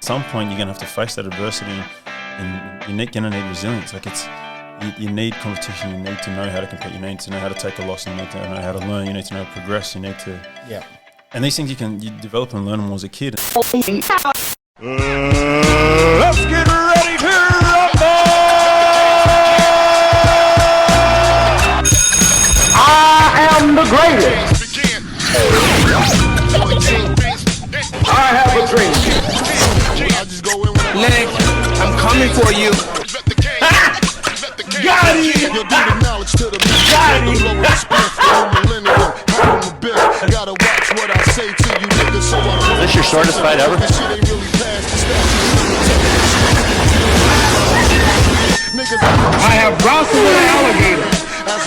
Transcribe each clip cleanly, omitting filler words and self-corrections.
some point you're going to have to face that adversity, and you're going to need resilience. Like you need competition. You need to know how to compete. You need to know how to take a loss. You need to know how to learn. You need to know how to progress. You need to And these things you develop and learn them as a kid. Let's get ready to rumble! I am the greatest. I have a dream. Leg, I'm coming for you. Got it! Got it! Is this your shortest fight ever? I have wrestled with an alligator.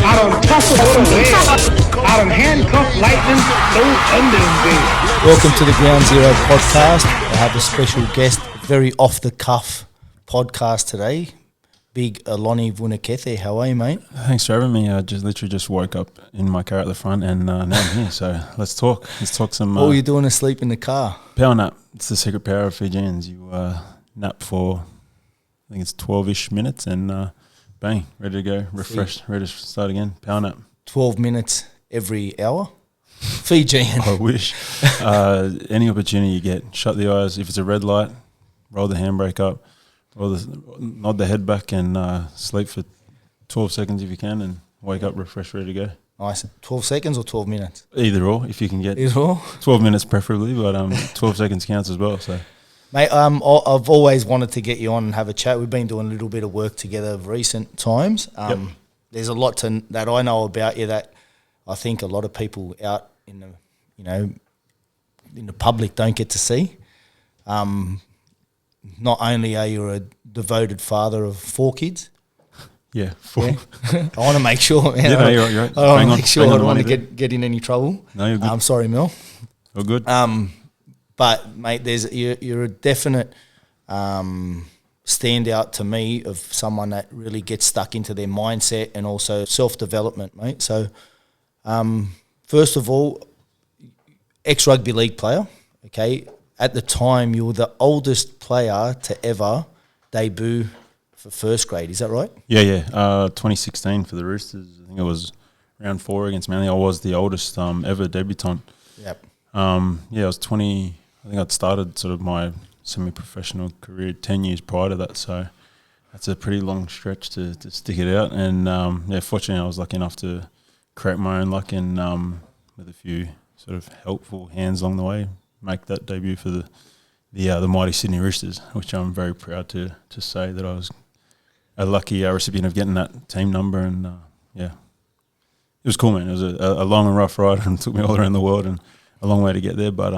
I done tussled with a whale. I done handcuffed lightning, thrown under his bed. Welcome to the Ground Zero podcast. I have a special guest, very off the cuff podcast today. Big Eloni Vunakece. How are you, mate? Thanks for having me. I just woke up in my car at the front, and now I'm here. So let's talk. Let's talk some. What were you doing asleep in the car? Power nap. It's the secret power of Fijians. You nap for, I think it's 12-ish minutes, and bang, ready to go, refreshed, ready to start again. Power nap. 12 minutes every hour? Fijian. I wish. Any opportunity you get, shut the eyes. If it's a red light, roll the handbrake up. Nod the head back and sleep for 12 seconds if you can, and wake up refreshed, ready to go. Nice. 12 seconds or 12 minutes? Either or, if you can get. Either or? 12 minutes preferably, but 12 seconds counts as well. So, mate, I've always wanted to get you on and have a chat. We've been doing a little bit of work together of recent times. There's a lot that I know about you that I think a lot of people out in the in the public don't get to see. Not only are you a devoted father of 4 kids. Yeah, 4. Yeah. I want to make sure, man. Yeah, no, you're right. I want to make sure I don't want to get in any trouble. No, you're good. I'm sorry, Mel. All good. But mate, you're a definite standout to me of someone that really gets stuck into their mindset and also self-development, mate. So, first of all, ex-rugby league player, okay. At the time, you were the oldest player to ever debut for first grade. Is that right? Yeah. 2016 for the Roosters. I think it was round 4 against Manly. I was the oldest ever debutant. Yep. I was 20. I think I'd started sort of my semi-professional career 10 years prior to that. So that's a pretty long stretch to stick it out. And fortunately, I was lucky enough to create my own luck and with a few sort of helpful hands along the way, make that debut for the mighty Sydney Roosters, which I'm very proud to say that I was a lucky recipient of getting that team number. And it was cool, man. It was a long and rough ride, and took me all around the world and a long way to get there. But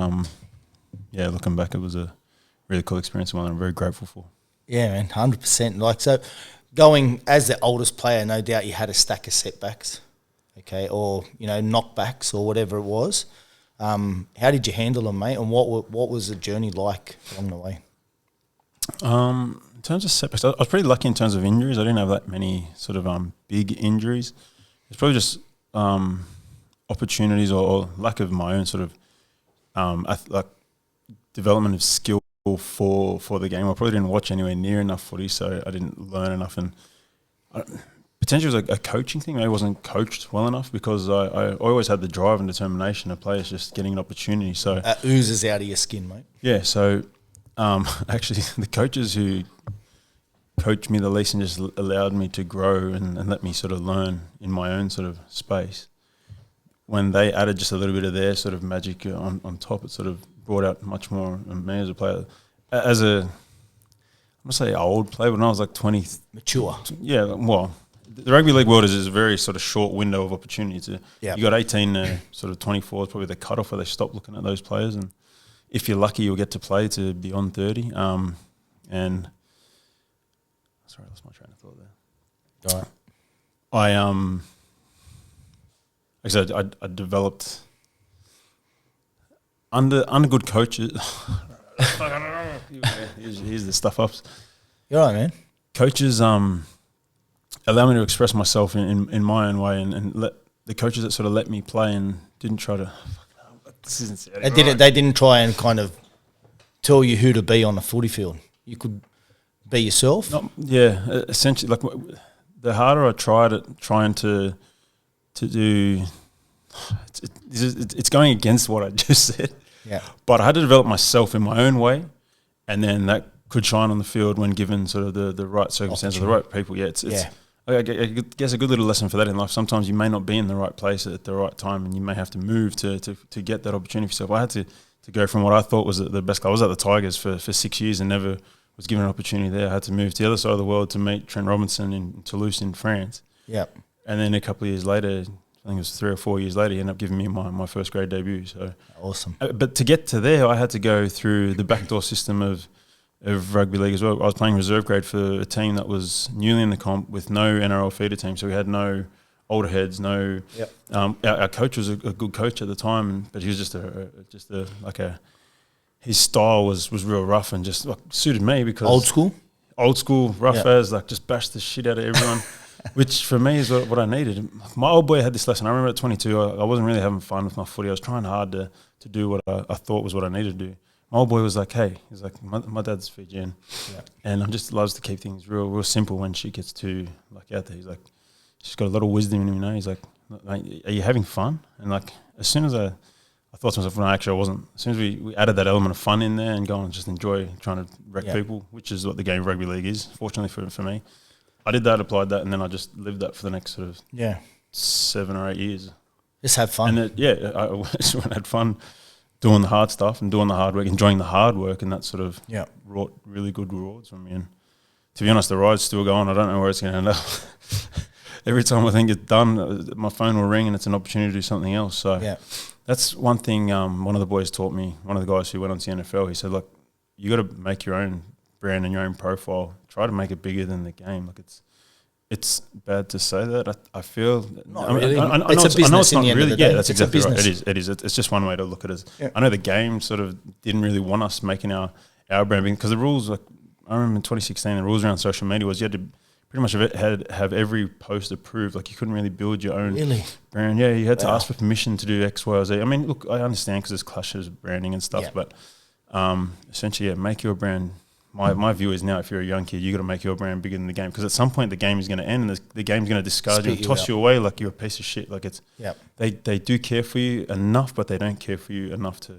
looking back, it was a really cool experience and one I'm very grateful for. Yeah, man, 100%. Like, so going as the oldest player, no doubt you had a stack of setbacks, okay, or knockbacks or whatever it was. How did you handle them, mate? And what was the journey like along the way? In terms of setbacks, I was pretty lucky in terms of injuries. I didn't have that many sort of big injuries. It's probably just opportunities or lack of my own sort of like development of skill for the game. I probably didn't watch anywhere near enough footy, so I didn't learn enough. And potentially it was a coaching thing. I wasn't coached well enough because I always had the drive and determination to play. It's just getting an opportunity. So that oozes out of your skin, mate. Yeah. So actually, the coaches who coached me the least and just allowed me to grow and let me sort of learn in my own sort of space, when they added just a little bit of their sort of magic on top, it sort of brought out much more in me as a player. As a, I'm going to say old player, but when I was like 20. Mature. Yeah, well, the rugby league world is a very sort of short window of opportunity. You got 18 to sort of 24 is probably the cutoff where they stop looking at those players, and if you're lucky, you'll get to play to beyond 30. And sorry, I lost my train of thought there. All right. Like I said, I developed under good coaches. Here's the stuff ups. You're right, man. Coaches allow me to express myself in my own way, and let the coaches that sort of let me play and didn't try to. This isn't. They didn't try and kind of tell you who to be on the footy field. You could be yourself. Essentially, like the harder I trying to do, it's going against what I just said. Yeah. But I had to develop myself in my own way, and then that could shine on the field when given sort of the right circumstances, the right people. Yeah, it's I guess a good little lesson for that in life. Sometimes you may not be in the right place at the right time, and you may have to move to get that opportunity for yourself. I had to go from what I thought was the best. I was at the Tigers for 6 years and never was given an opportunity there. I had to move to the other side of the world to meet Trent Robinson in Toulouse in France. Yeah. And then a couple of years later, I think it was 3 or 4 years later, he ended up giving me my first grade debut. So awesome. But to get to there, I had to go through the backdoor system of rugby league as well. I was playing reserve grade for a team that was newly in the comp with no NRL feeder team, so we had no older heads, no. Yep. Our coach was a good coach at the time, but he was his style was real rough and just suited me because old school rough as just bash the shit out of everyone. Which for me is what I needed. My old boy had this lesson. I remember at 22, I wasn't really having fun with my footy. I was trying hard to do what I thought was what I needed to do. My old boy was like, hey, he's like, my dad's Fijian. Yeah. And I just loves to keep things real simple when she gets too out there. He's like, she's got a lot of wisdom in him, He's like, are you having fun? And as soon as I thought to myself, no, actually I wasn't. As soon as we added that element of fun in there and go and just enjoy trying to wreck people, which is what the game of rugby league is, fortunately for me. I did that, applied that, and then I just lived that for the next sort of 7 or 8 years. Just have fun. And I just had fun doing the hard stuff and doing the hard work, enjoying the hard work, and that sort of brought really good rewards from me. And to be honest, the ride's still going. I don't know where it's going to end up. Every time I think it's done, my phone will ring and it's an opportunity to do something else. So that's one thing one of the boys taught me, one of the guys who went on to the NFL, he said, look, you got to make your own brand and your own profile. Try to make it bigger than the game. It's bad to say that. I feel not really. It's a business in the end of the day. Yeah, that's exactly right. It is. It's just one way to look at it. I know the game sort of didn't really want us making our brand because the rules. I remember in 2016, the rules around social media was you had to pretty much have every post approved. You couldn't really build your own brand. Yeah, you had to ask for permission to do X, Y, or Z. I mean, look, I understand because there's clashes of branding and stuff, but essentially, make your brand. My view is now, if you're a young kid, you got to make your brand bigger than the game because at some point the game is going to end and the game's going to discard you and toss you away like you're a piece of shit. They do care for you enough, but they don't care for you enough to.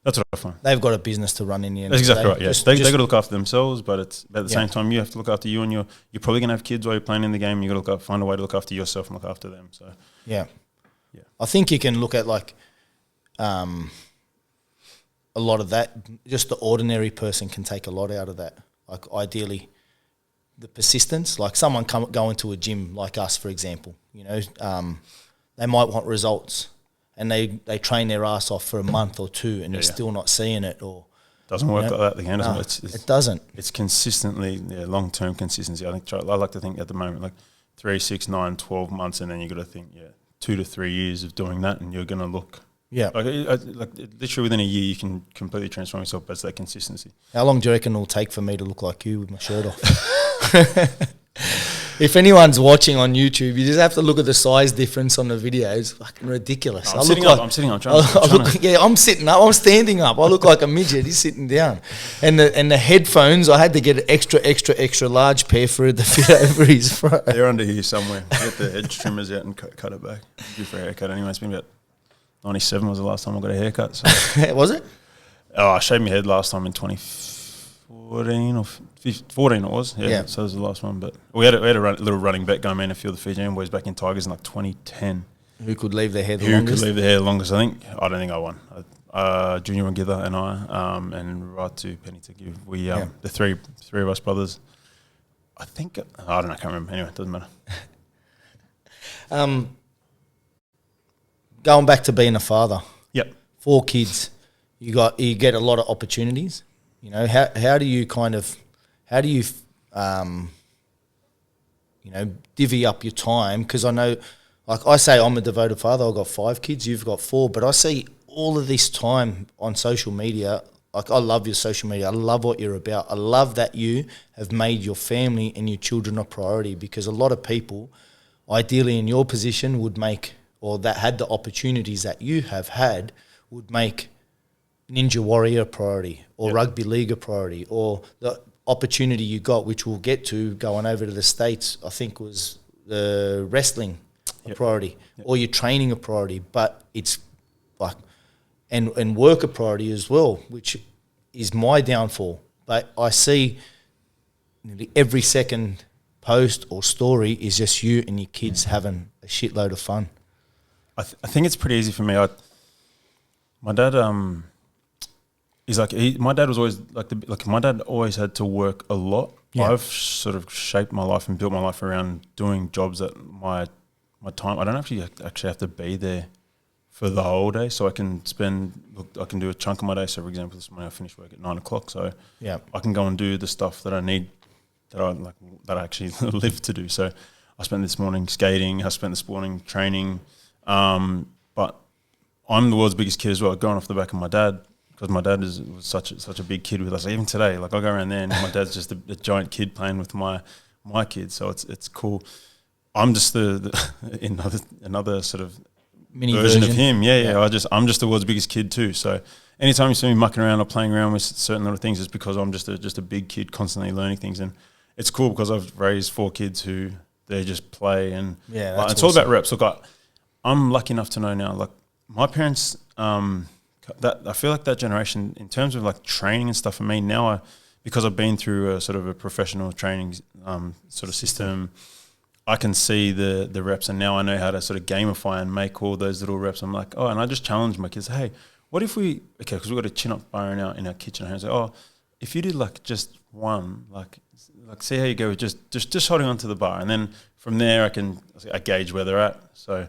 That's what I find. They've got a business to run in the end. That's exactly right. Yes, they got to look after themselves, but at the same time, you have to look after you, and you're probably going to have kids while you're playing in the game. You got to find a way to look after yourself and look after them. So I think you can look at a lot of that, just the ordinary person can take a lot out of that. Ideally, the persistence, someone going to a gym like us, for example, they might want results and they train their ass off for a month or two and they're still not seeing it or... Doesn't work like that, the game, doesn't it? It doesn't. It's consistently, long-term consistency. I like to think at the moment, 3, 6, 9, 12 months and then you got to think, 2 to 3 years of doing that and you're going to look... Yeah. Literally within a year, you can completely transform yourself, but it's that consistency. How long do you reckon it'll take for me to look like you with my shirt off? If anyone's watching on YouTube, you just have to look at the size difference on the video. It's fucking ridiculous. I'm sitting up. I'm sitting up. I'm sitting up. I'm standing up. I look like a midget. He's sitting down. And the headphones, I had to get an extra large pair for it to fit over his throat. They're under here somewhere. Get the hedge trimmers out and cut it back. Due for a haircut anyway. It's been about 97 was the last time I got a haircut. So. Was it? Oh, I shaved my head last time in 2014 or 14 it was. Yeah, so it was the last one. But we had a little running bet going, man, a few of the Fijian boys back in Tigers in 2010. Who could leave their hair the longest? Who could leave their hair the longest? I don't think I won. Junior Wangitha and I, and right to Penny to give. We, the three of us brothers, I think, I don't know, I can't remember. Anyway, it doesn't matter. Going back to being a father. Yep. 4 kids. You get a lot of opportunities. How do you divvy up your time? Because I know, I say I'm a devoted father. I've got 5 kids. You've got 4. But I see all of this time on social media. I love your social media. I love what you're about. I love that you have made your family and your children a priority because a lot of people, ideally in your position, would make, or that had the opportunities that you have had, would make Ninja Warrior a priority or Rugby League a priority or the opportunity you got, which we'll get to going over to the States, I think was the wrestling a priority or your training a priority, but it's like, and work a priority as well, which is my downfall. But I see nearly every second post or story is just you and your kids having a shitload of fun. I think it's pretty easy for me. My dad, he's like my dad was always my dad always had to work a lot. Yeah. I've sort of shaped my life and built my life around doing jobs that my time. I don't actually have to be there for the whole day, so I can I can do a chunk of my day. So, for example, this morning I finished work at 9 o'clock, so I can go and do the stuff that I need, that I actually live to do. So, I spent this morning skating. I spent this morning training, but I'm the world's biggest kid as well, going off the back of my dad, because my dad was such a big kid with us. Even today, like I go around there and my dad's just a giant kid playing with my kids. So it's cool. I'm just another sort of mini version of him. Yeah. I'm just the world's biggest kid too. So anytime you see me mucking around or playing around with certain little things, it's because I'm just a big kid constantly learning things. And it's cool because I've raised 4 kids who they just play and it's all about reps. Look, I'm lucky enough to know now, like my parents, that I feel like that generation in terms of like training and stuff for me now, because I've been through a sort of a professional training sort of system, I can see the reps, and now I know how to sort of gamify and make all those little reps. I'm like, and I just challenge my kids, hey, what if because we've got a chin-up bar in our kitchen, and I say, if you did like just one, like see how you go with just holding onto the bar, and then from there I gauge where they're at. So,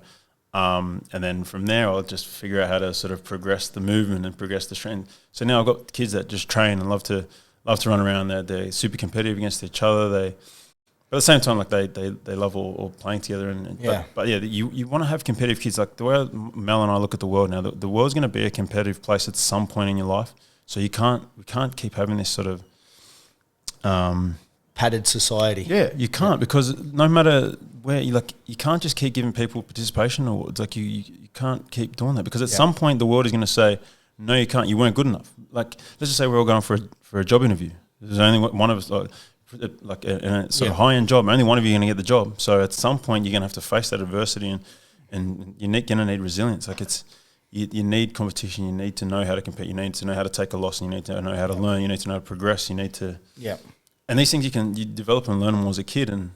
and then from there I'll just figure out how to sort of progress the movement and progress the strength. So now I've got kids that just train and love to run around. They're super competitive against each other. But at the same time, like they love all playing together. But you want to have competitive kids. Like the way Mel and I look at the world now, the world's going to be a competitive place at some point in your life. So we can't keep having this sort of padded society. Yeah, you can't, because no matter where you can't just keep giving people participation awards. Like you can't keep doing that, because at some point the world is going to say, no, you can't. You weren't good enough. Like let's just say we're all going for a job interview. There's only one of us like a sort of high-end job. Only one of you are going to get the job. So at some point you're going to have to face that adversity, and you're going to need resilience. Like you need competition. You need to know how to compete. You need to know how to take a loss. And you need to know how to learn. You need to know how to progress. You need to And these things you develop and learn them as a kid. And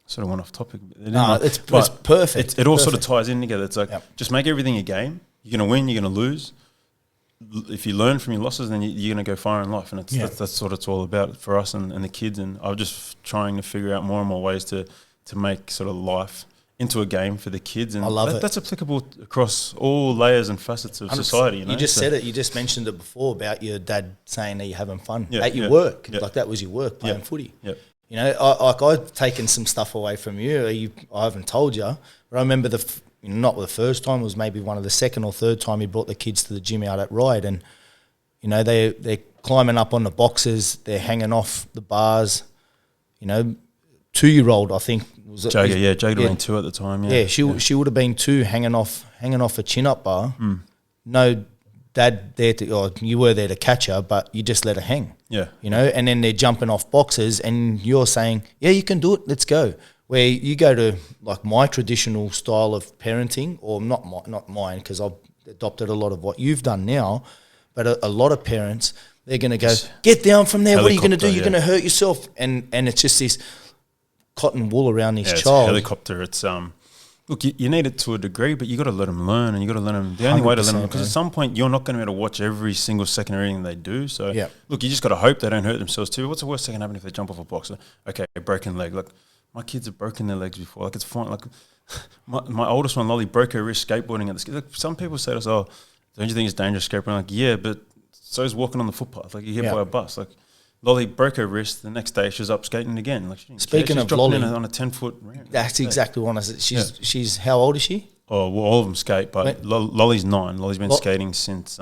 sort of went off topic. It's perfect. It all sort of ties in together. It's like just make everything a game. You're going to win. You're going to lose. If you learn from your losses, then you're going to go far in life, and that's what it's all about for us and the kids. And I'm just trying to figure out more and more ways to make sort of life into a game for the kids, and I love it. That's applicable across all layers and facets of society. You just said it. You just mentioned it before about your dad saying that you're having fun at your work, like that was your work playing footy. Yep. You know, I've taken some stuff away from you. I haven't told you, but I remember not the first time, it was maybe one of the second or third time he brought the kids to the gym out at Ryde, and they're climbing up on the boxes, they're hanging off the bars. 2-year-old I think was Jager. Jager would have been 2 at the time. She would have been 2, hanging off a chin up bar. No dad there you were there to catch her, but you just let her hang. And then they're jumping off boxes, and you're saying, yeah, you can do it, let's go. Where you go to like my traditional style of parenting, or not mine, because I've adopted a lot of what you've done now, but a lot of parents, they're going to go, get down from there, what are you going to do? You're going to hurt yourself. And it's just this cotton wool around this child. Helicopter. It's look, you need it to a degree, but you got to let them learn, and you got to let them. The only way to let them, because at some point you're not going to be able to watch every single second of everything they do. So look, you just got to hope they don't hurt themselves too. What's the worst that can happen if they jump off a boxer? Okay, broken leg. Look, my kids have broken their legs before. Like it's fine. Like my oldest one, Lolly, broke her wrist skateboarding at the. Like, some people say to us, "Oh, don't you think it's dangerous skateboarding?" Like, yeah, but so is walking on the footpath. Like you hit by a bus. Like Lolly broke her wrist. The next day, she was up skating again. Like speaking of Lolly, on a 10-foot ramp. That's exactly what I said. She's how old is she? Oh, well, all of them skate, but Lolly's 9. Lolly's been skating since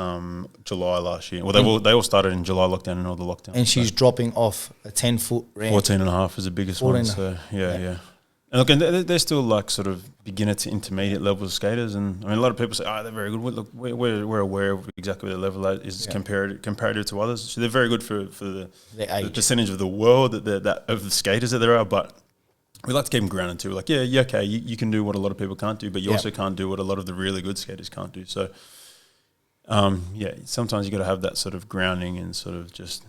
July last year. Well, they all started in July lockdown and all the lockdown. And she's dropping off a 10-foot ramp. 14.5 is the biggest one. So yeah. And look, and they're still like sort of beginner to intermediate level skaters, and I mean a lot of people say, "Oh, they're very good." Look, we're aware of exactly where their level is comparative to others. So they're very good for the percentage of the world that of the skaters that there are. But we like to keep them grounded too. Like, okay, you can do what a lot of people can't do, but you also can't do what a lot of the really good skaters can't do. So, sometimes you got to have that sort of grounding and sort of just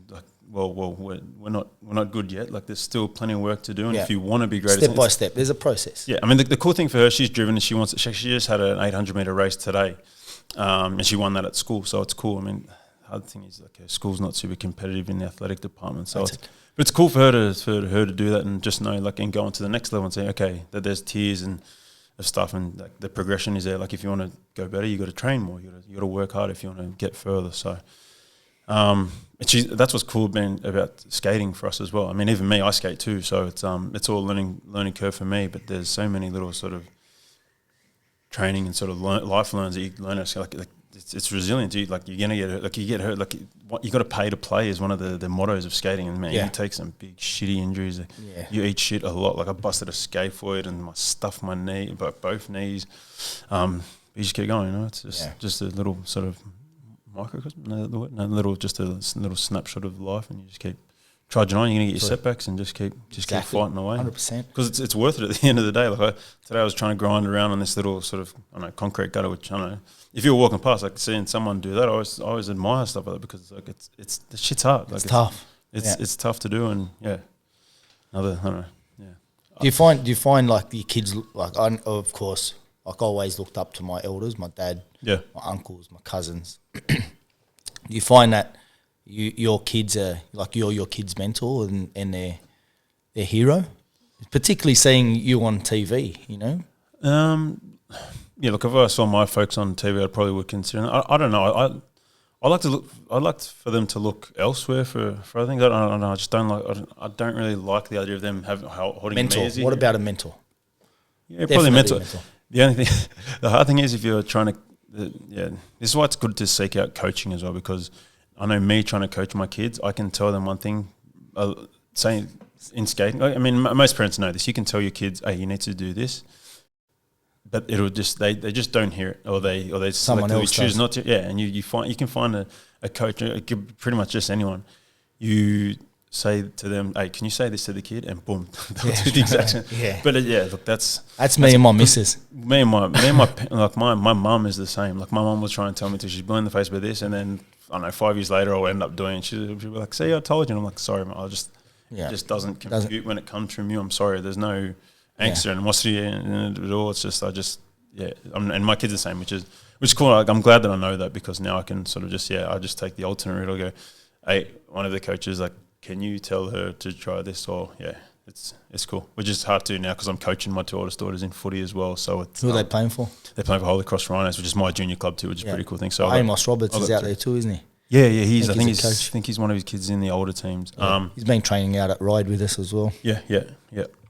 like, well, we're not good yet. Like, there's still plenty of work to do, and if you want to be great, step by step, there's a process. Yeah, I mean, the cool thing for her, she's driven, and she just had an 800-meter race today, and she won that at school, so it's cool. I mean, the hard thing is like her school's not super competitive in the athletic department, so but it's cool for her to do that and just know, like, and go on to the next level and say, okay, that there's tiers and of stuff, and like the progression is there. Like, if you want to go better, you got to train more. You got to work hard if you want to get further. So, that's what's cool about skating for us as well. I mean, even me, I skate too, so it's all learning curve for me. But there's so many little sort of training and sort of life learns that you learn. Like it's resilient. You're gonna get hurt. Like, you get hurt. Like, you got to pay to play is one of the mottos of skating. And man, you take some big shitty injuries. You eat shit a lot. Like, I busted a scaphoid and I stuffed my knee, both knees. You just keep going. It's just a little sort of microcosm, a little snapshot of life, and you just keep trudging on. You're gonna get your setbacks and just keep fighting away. 100%. Because it's worth it at the end of the day. Like, today I was trying to grind around on this little sort of concrete gutter, which I don't know. If you were walking past, like, seeing someone do that, I always admire stuff like that, because like it's the shit's hard. Like, it's tough. It's tough to do, and I don't know. Yeah. Do you find like your kids, like, of course, like, I always looked up to my elders, my dad, my uncles, my cousins. Do you find that your kids are like you're your kids' mentor and their hero, particularly seeing you on TV? Look, if I saw my folks on TV, I probably would consider them. I don't know. I like to look. I like for them to look elsewhere for other things. I don't know. I just don't like. I don't really like the idea of them holding mentor. Me as what about a mentor? Yeah, probably mentor. The only thing, the hard thing is if you're trying to. This is why it's good to seek out coaching as well, because I know me trying to coach my kids, I can tell them one thing. Saying in skating, I mean, most parents know this. You can tell your kids, "Hey, you need to do this." But it'll just they just don't hear it, or they someone else choose not to. Yeah, and you can find a coach, pretty much just anyone. You say to them, "Hey, can you say this to the kid?" And boom, they'll do the exact same. Yeah. But look, that's me and my missus. Me and my like my mum is the same. Like, my mum will try and tell me to. She's blue in the face with this, and then I don't know, 5 years later I'll end up doing it. She'll be like, "See, I told you." And I'm like, "Sorry, man, it just doesn't compute when it comes from you. I'm sorry. There's no angst or animosity in it at all. It's just and my kids are the same, which is cool. Like, I'm glad that I know that, because now I can sort of I just take the alternate route. I'll go, hey, one of the coaches, like, can you tell her to try this? Or it's cool. Which is hard to do now, because I'm coaching my two oldest daughters in footy as well. So it's who are they playing for? They're playing for Holy Cross Rhinos, which is my junior club too, which is a pretty cool thing. So Amos Roberts is out there too, isn't he? Yeah, I think he's one of his kids in the older teams. Yeah. He's been training out at Ride with us as well. Yeah.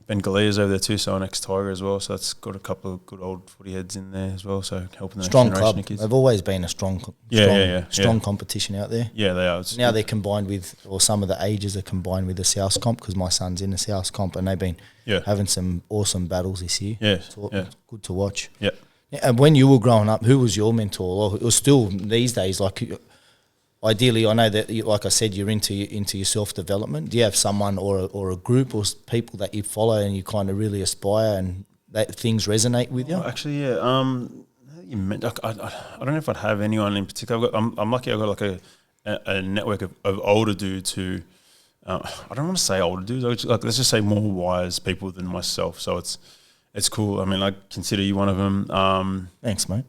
Ben Galea's over there too, so an ex-Tiger as well. So that's got a couple of good old footy heads in there as well. So helping the strong next club. Of kids. They've always been a strong competition out there. Yeah, they are. Now they're combined with, or some of the ages are combined with the South Comp, because my son's in the South Comp, and they've been having some awesome battles this year. Yeah, it's good to watch. Yeah. And when you were growing up, who was your mentor? Or it was still these days, like, ideally, I know that, like I said, you're into your self-development. Do you have someone or a group or people that you follow and you kind of really aspire and that things resonate with you? Actually, yeah. I don't know if I'd have anyone in particular. I'm lucky I've got like a network of older dudes who, I don't want to say older dudes, like, let's just say more wise people than myself. So it's cool. I mean, I consider you one of them. Thanks, mate.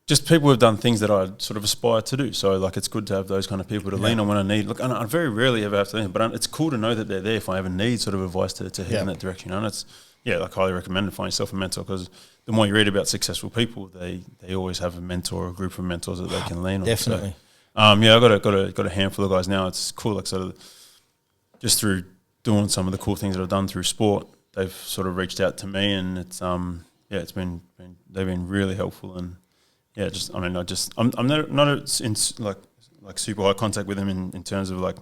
Just people who have done things that I sort of aspire to do. So, like, it's good to have those kind of people to lean on when I need. Look, I very rarely ever have to lean, but it's cool to know that they're there if I ever need sort of advice to head in that direction. And it's, like, highly recommend to find yourself a mentor, because the more you read about successful people, they always have a mentor or a group of mentors that they can lean on. Definitely. So, I've got a handful of guys now. It's cool, like, sort of just through doing some of the cool things that I've done through sport, they've sort of reached out to me, and it's they've been really helpful. And I'm not in like super high contact with them in terms of like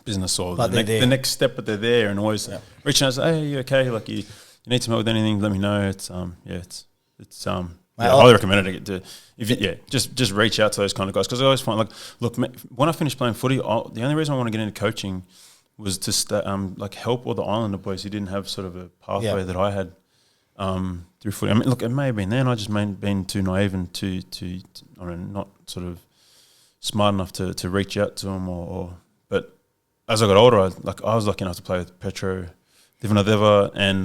business or But the next step, but they're there and always reaching out and say, hey, are you okay? Like you need some help with anything, let me know. It's I highly recommend it just reach out to those kind of guys, because I always find, like, look, when I finished playing footy, the only reason I want to get into coaching was to help all the Islander boys who didn't have sort of a pathway that I had through footy. I mean, look, it may have been then. I just been too naive and too not sort of smart enough to reach out to them. But as I got older, I was lucky enough to play with Petro Vunakece and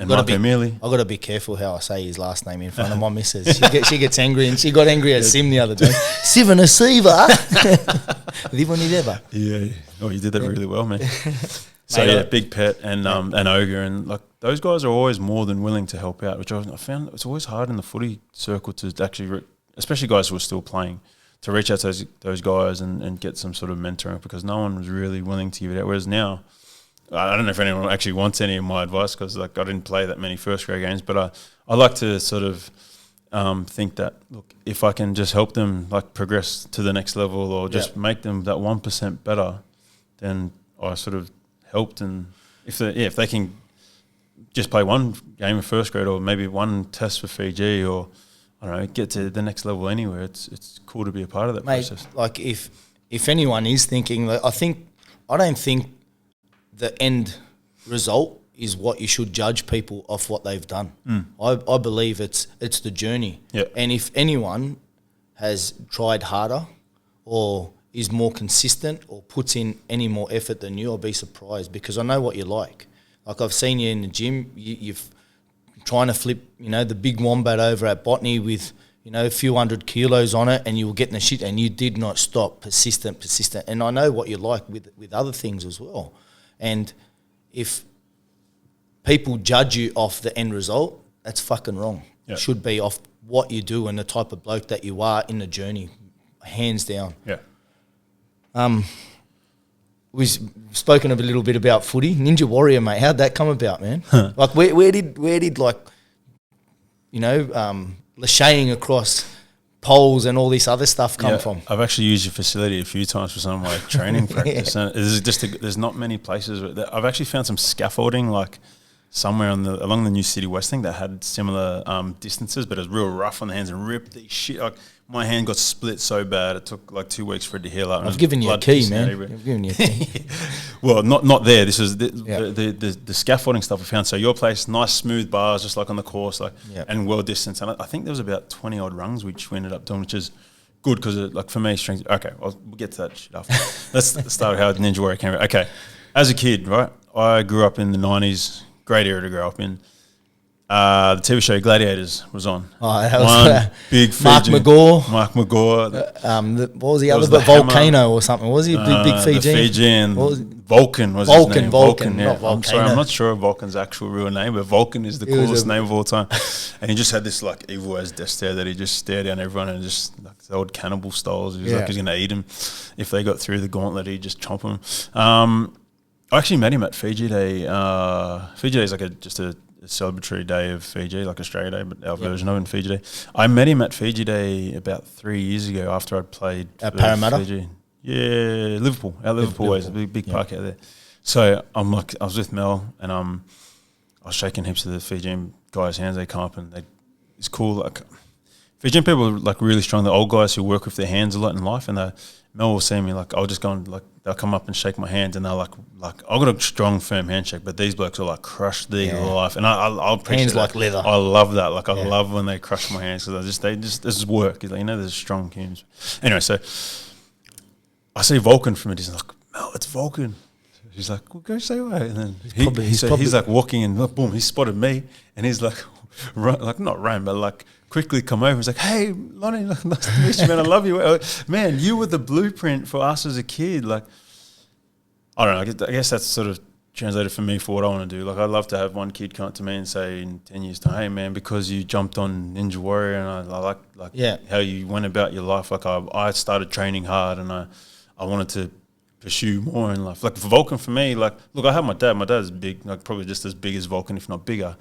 Marco Mealy. I've got to be careful how I say his last name in front of my missus. She gets angry, and she got angry at Sim the other day. Sivanasiva. Vunakece. Yeah. Oh, you did that really well, man. So Big Pet and Ogre, and like those guys are always more than willing to help out, which I found it's always hard in the footy circle to actually, especially guys who are still playing, to reach out to those guys and get some sort of mentoring, because no one was really willing to give it out. Whereas now, I don't know if anyone actually wants any of my advice, because like I didn't play that many first grade games, but I like to sort of think that, look, if I can just help them like progress to the next level, or just make them that 1% better, then I sort of helped. And if they can just play one game of first grade, or maybe one test for Fiji, or I don't know, get to the next level anywhere, it's cool to be a part of that process. Like if anyone is thinking, I don't think the end result is what you should judge people off what they've done. I believe it's the journey. And if anyone has tried harder or is more consistent or puts in any more effort than you, I'll be surprised, because I know what you're like. Like, I've seen you in the gym, you've trying to flip, the big wombat over at Botany with, a few 100 kilos on it, and you were getting the shit, and you did not stop, persistent. And I know what you're like with other things as well. And if people judge you off the end result, that's fucking wrong. It should be off what you do and the type of bloke that you are in the journey, hands down. We've spoken a little bit about footy. Ninja Warrior, mate, how'd that come about, man? Like, where did like, lacheting across poles and all this other stuff come from? I've actually used your facility a few times for some of my training practice, and there's not many places. I've actually found some scaffolding, like somewhere along the New City West thing, that had similar distances, but it was real rough on the hands and ripped the shit. Like, my hand got split so bad, it took like 2 weeks for it to heal up. I've given you a key, man. I've given you a key. Well, not there. This is the scaffolding stuff I found. So your place, nice smooth bars, just like on the course, and well distance. And I think there was about 20 odd rungs which we ended up doing, which is good, because like for me, strength. Okay, we'll get to that shit after. Let's start how Ninja Warrior came about. Okay, as a kid, right, I grew up in the 90s. Great era to grow up in. The TV show Gladiators was on. Oh, that was big Mark Fijian, McGaw. What was the other? Volcano or something. What was he? Big Fijian. The Fijian. Vulcan was his name. Vulcan, yeah. not Volcano. I'm sorry, I'm not sure of Vulcan's actual real name, but Vulcan is the coolest name of all time. And he just had this like evil as death stare that he just stared down everyone, and just like the old cannibal styles. He was like, he's going to eat him. If they got through the gauntlet, he'd just chomp them. I actually met him at Fiji Day. Fiji Day is like just a celebratory day of Fiji, like Australia Day, but our version of it in Fiji Day. I met him at Fiji Day about 3 years ago after I'd played at Parramatta. Fiji. Yeah, Liverpool. Liverpool ways, a big park out there. So I was with Mel, and I was shaking heaps of the Fijian guys' hands. They come up and it's cool. Like, Fijian people are like really strong. The old guys who work with their hands a lot in life, and Mel will see me, like, I'll just go and like, they'll come up and shake my hands, and they're like I've got a strong, firm handshake, but these blokes are like crush the life, and I'll appreciate hands that. like leather. I love that. Like, I love when they crush my hands, because they just this is work. Like, there's strong teams. Anyway, so I see Vulcan from a distance. Like, Mel, it's Vulcan. He's like, well, go say hi. And then he's like walking, and boom, he spotted me, and he's like, not run, but like quickly come over. He's like, hey, Lonnie, nice to meet you, man. I love you. Man, you were the blueprint for us as a kid. Like, I don't know. I guess that's sort of translated for me for what I want to do. Like, I'd love to have one kid come up to me and say in 10 years time, hey, man, because you jumped on Ninja Warrior, and I like how you went about your life. Like, I started training hard, and I wanted to pursue more in life. Like, for Vulcan, for me, like, look, I have my dad. My dad's big, like probably just as big as Vulcan, if not bigger.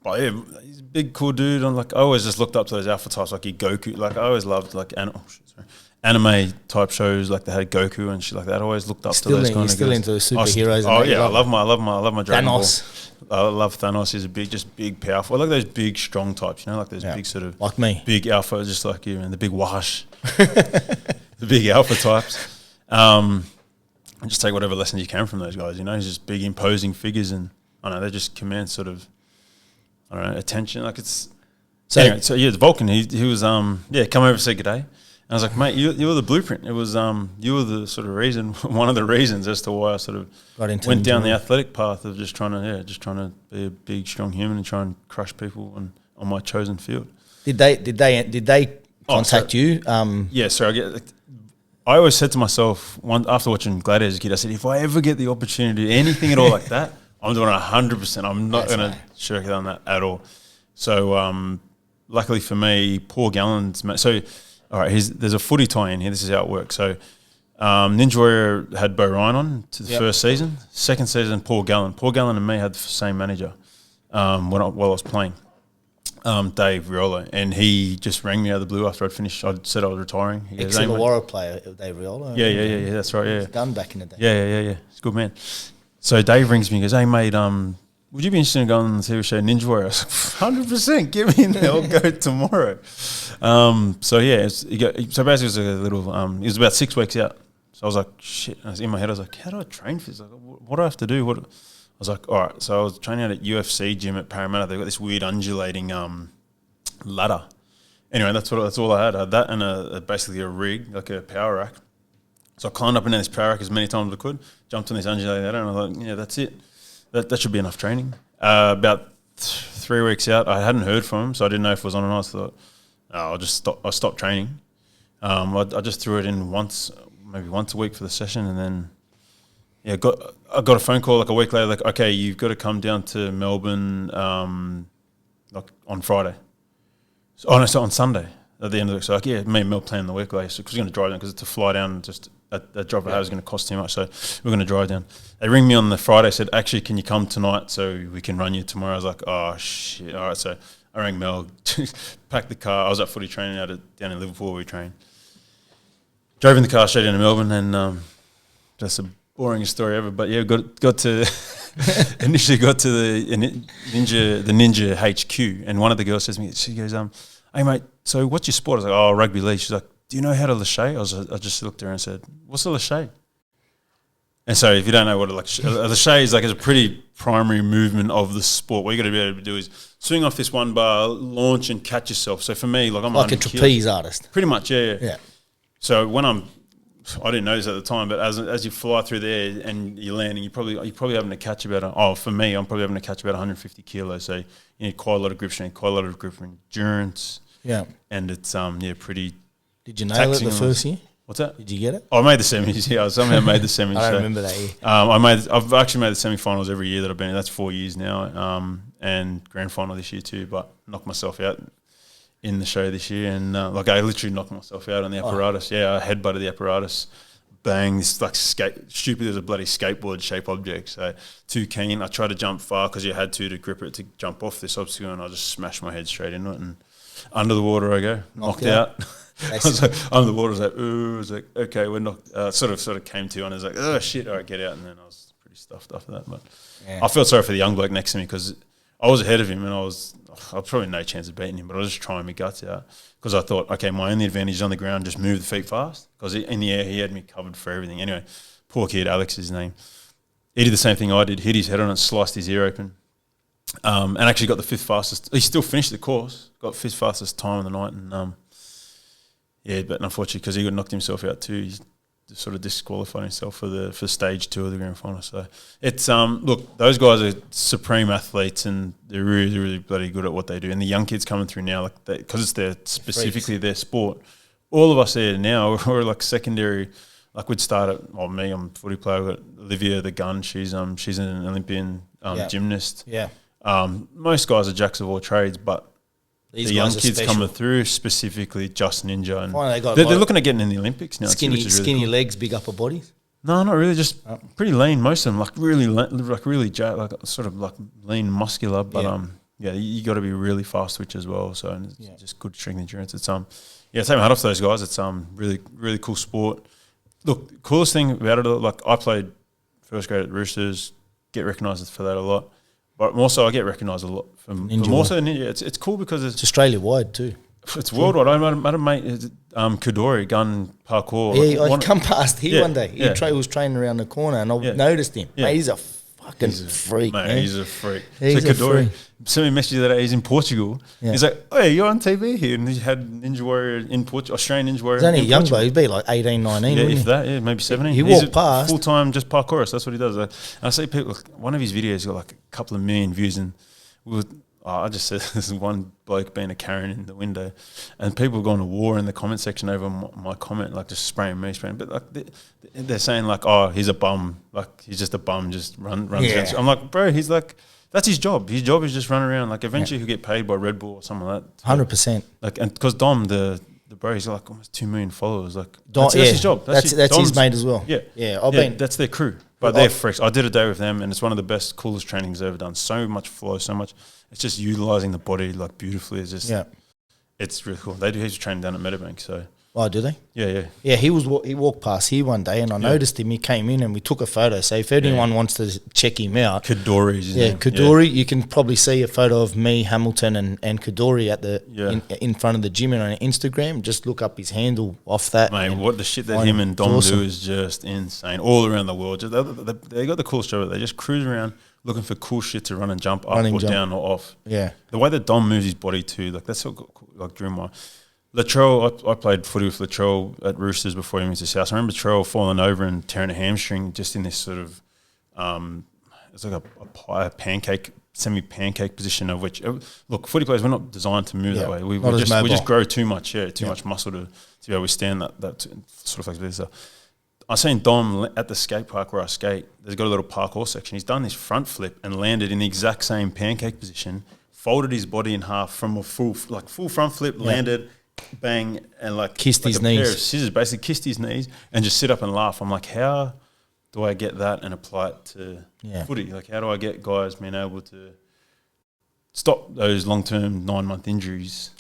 But yeah, he's a big, cool dude. I'm like, I always just looked up to those alpha types, like Goku. Like, I always loved like anime type shows, like they had Goku and shit like that. I always looked up to those kind of still guys. into superheroes. Oh yeah, I love my Dragon Thanos. Ball. I love Thanos. He's big, powerful. I like those big, strong types. You know, like those big sort of like me, big alpha, just like you, and the big wash, the big alpha types. And just take whatever lessons you can from those guys. You know, he's just big, imposing figures, and I don't know, they just command sort of, I don't know, attention. Like it's anyway, so yeah, it's Vulcan. He was come over and say good day. And I was like, mate, you were the blueprint. It was you were the sort of reason, one of the reasons as to why I sort of went down the athletic path of just trying to be a big, strong human and try and crush people on my chosen field. Did they contact you? Yeah, so I always said to myself after watching Gladiators as a kid, I said, if I ever get the opportunity to do anything at all like that, I'm doing it 100%. I'm not going to shirk it on that at all. So luckily for me, Paul Gallen's so. All right, there's a footy tie in here. This is how it works. So, Ninja Warrior had Bo Ryan on to the first season. Second season, Paul Gallen. Paul Gallen and me had the same manager while I was playing, Dave Riolo. And he just rang me out of the blue after I'd finished. I said I was retiring. Ex-Illawarra player, Dave Riolo. Yeah, that's right, yeah. He's done back in the day. Yeah. He's a good man. So Dave rings me and goes, hey, mate, would you be interested in going on the TV show Ninja Warrior? I was like, 100%, give me in there, I'll go tomorrow. So basically it was a little, it was about 6 weeks out. So I was like, shit, I was in my head, I was like, how do I train for this? Like, what do I have to do? I was like, all right, so I was training out at UFC gym at Parramatta. They've got this weird undulating ladder. Anyway, that's all I had. I had that and basically a rig, like a power rack. So I climbed up into this power rack as many times as I could, jumped on this undulating ladder, and I was like, yeah, that's it. That should be enough training. About 3 weeks out, I hadn't heard from him, so I didn't know if it was on or not. I thought, I stopped training. I just threw it in maybe once a week for the session, and then I got a phone call like a week later, like, okay, you've got to come down to Melbourne like on Friday. So on Sunday at the end of the week. So like, yeah, me and Mel planned the week later, because we're going to drive down, because to fly down just that drive was going to cost too much, so we're going to drive down. They ring me on the Friday, said, actually, can you come tonight so we can run you tomorrow? I was like, oh shit, all right. So I rang Mel, packed the car. I was at footy training down in Liverpool where we train. Drove in the car straight down to Melbourne, and that's the boringest story ever. But yeah, got to initially got to the Ninja HQ, and one of the girls says to me, she goes, hey mate, so what's your sport? I was like, oh, rugby league. She's like, do you know how to lâcher? I just looked at her and said, what's a lâcher? And so if you don't know what a lâcher is, like, it's a pretty primary movement of the sport. What you got to be able to do is swing off this one bar, launch and catch yourself. So for me, like, I'm like a trapeze artist. Pretty much, yeah. So when I didn't know this at the time, but as you fly through there and you're landing, you're probably having to catch for me, I'm probably having to catch about 150 kilos. So you need quite a lot of grip strength, quite a lot of grip endurance. Yeah. And it's pretty. Did you nail it the first year? What's that? Did you get it? I made the semis. Yeah, I somehow made the semis. I don't remember that year. I've actually made the semi-finals every year that I've been in. That's 4 years now, and grand final this year too. But knocked myself out in the show this year, and I literally knocked myself out on the apparatus. Yeah, I headbutted the apparatus. Bang! This like stupid as a bloody skateboard shaped object. So too keen. I tried to jump far because you had to grip it to jump off this obstacle, and I just smashed my head straight into it, and under the water I go, knocked out. I was like, under the water, I was like, ooh, I was like, okay, we're knocked. Sort of came to, and I was like, oh shit, all right, get out. And then I was pretty stuffed after that. But I felt sorry for the young bloke next to me, because I was ahead of him, and I was probably no chance of beating him, but I was just trying my guts out, because I thought, okay, my only advantage is on the ground, just move the feet fast, because in the air he had me covered for everything. Anyway, poor kid, Alex is his name. He did the same thing I did, hit his head on it, sliced his ear open, and actually got the 5th fastest. He still finished the course, got 5th fastest time of the night, and but unfortunately, because he got knocked himself out too, he sort of disqualified himself for stage 2 of the grand final. So it's look, those guys are supreme athletes, and they're really, really bloody good at what they do. And the young kids coming through now, like, because it's specifically their sport. All of us there now, we're like secondary. Like, we'd start at me, I'm a footy player. We've got Olivia the gun. She's an Olympian gymnast. Yeah. Most guys are jacks of all trades, but the young kids coming through, specifically just Ninja, and they're looking at getting in the Olympics now. Skinny cool. Legs, big upper bodies. No, not really. Just pretty lean. Most of them, like really jacked, like sort of like lean, muscular. But Yeah, you got to be really fast twitch as well. So and it's just good strength endurance. It's take my hat off to those guys. It's really really cool sport. Look, coolest thing about it, like I played first grade at Roosters, get recognised for that a lot. But also I get recognised a lot for more so Ninja. It's cool because it's Australia wide too. It's worldwide. I had a mate, Kadori, gun parkour. Yeah, I come past here one day. He Yeah. was training around the corner, and I noticed him. Yeah. Mate, he's a fucking freak, man. He's a freak. He's so a Kadori freak. sent me a message the other day. He's in Portugal. Yeah. He's like, "Oh, yeah, you're on TV here," and he had Ninja Warrior in Portugal, Australian Ninja Warrior. He's only a in young Portugal. bloke. He'd be like 18, 19, Yeah, wouldn't if he? that, yeah, maybe 17. He He's walked past. full time, just parkourist. That's what he does. I see people. One of his videos got like a couple of million views, and I just said there's one bloke being a Karen in the window, and people going to war in the comment section over my comment, like just spraying. But like they're saying like, oh, he's a bum, like he's just a bum, just runs. Yeah. I'm like, bro, he's like, that's his job. His job is just run around. Like eventually he'll get paid by Red Bull or something like that. 100%. Like, and because Dom, the bro, he's got like almost 2 million followers. Like Dom, that's his job. That's his mate as well. Yeah, yeah. That's their crew. But they're fresh. I did a day with them, and it's one of the best, coolest trainings I've ever done. So much flow, so much. It's just utilising the body like beautifully. It's just, it's really cool. They do heaps of training down at Meadowbank. So, oh, do they? Yeah. Yeah, he walked past here one day, and I noticed him. He came in, and we took a photo. So if anyone wants to check him out, Kadori's his name. Kadori. You can probably see a photo of me, Hamilton, and Kadori at the in front of the gym and on Instagram. Just look up his handle off that. Mate, what the shit that him and Dom do is just insane. All around the world, they got the coolest job. They just cruise around looking for cool shit to run and jump up or down or off. Yeah, the way that Dom moves his body too, like that's so cool. Like during my Latrell, I played footy with Latrell at Roosters before he moved to South. I remember Latrell falling over and tearing a hamstring just in this sort of, it's like a pancake, semi-pancake position of which, look, footy players, we're not designed to move that way. We just grow too much, much muscle to be able to withstand that sort of flexibility. So I seen Dom at the skate park where I skate. There's got a little parkour section. He's done this front flip and landed in the exact same pancake position, folded his body in half from a full front flip, landed, bang, and kissed his a knees. pair of scissors, basically kissed his knees and just sit up and laugh. I'm like, how do I get that and apply it to footy? Like, how do I get guys being able to stop those long-term 9-month injuries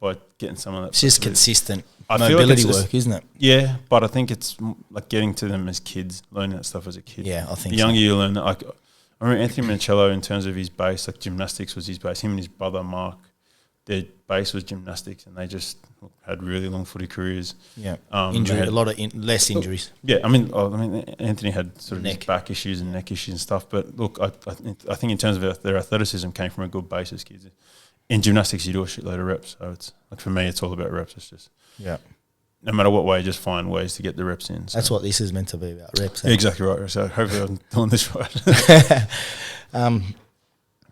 by getting some of that? It's just consistent mobility work, isn't it? Yeah, but I think it's like getting to them as kids, learning that stuff as a kid. Yeah, I think the younger you learn that. Like, I remember Anthony Mancello, in terms of his base, like gymnastics was his base. Him and his brother Mark, their base was gymnastics, and they just had really long footy careers. Yeah, a lot of less injuries. Yeah, I mean, Anthony had sort of his back issues and neck issues and stuff. But look, I think in terms of their athleticism, came from a good base as kids. In gymnastics, you do a shitload of reps. So it's like, for me, it's all about reps. It's just no matter what way, just find ways to get the reps in. So. That's what this is meant to be about, reps. Yeah, exactly right. So hopefully I'm doing this right.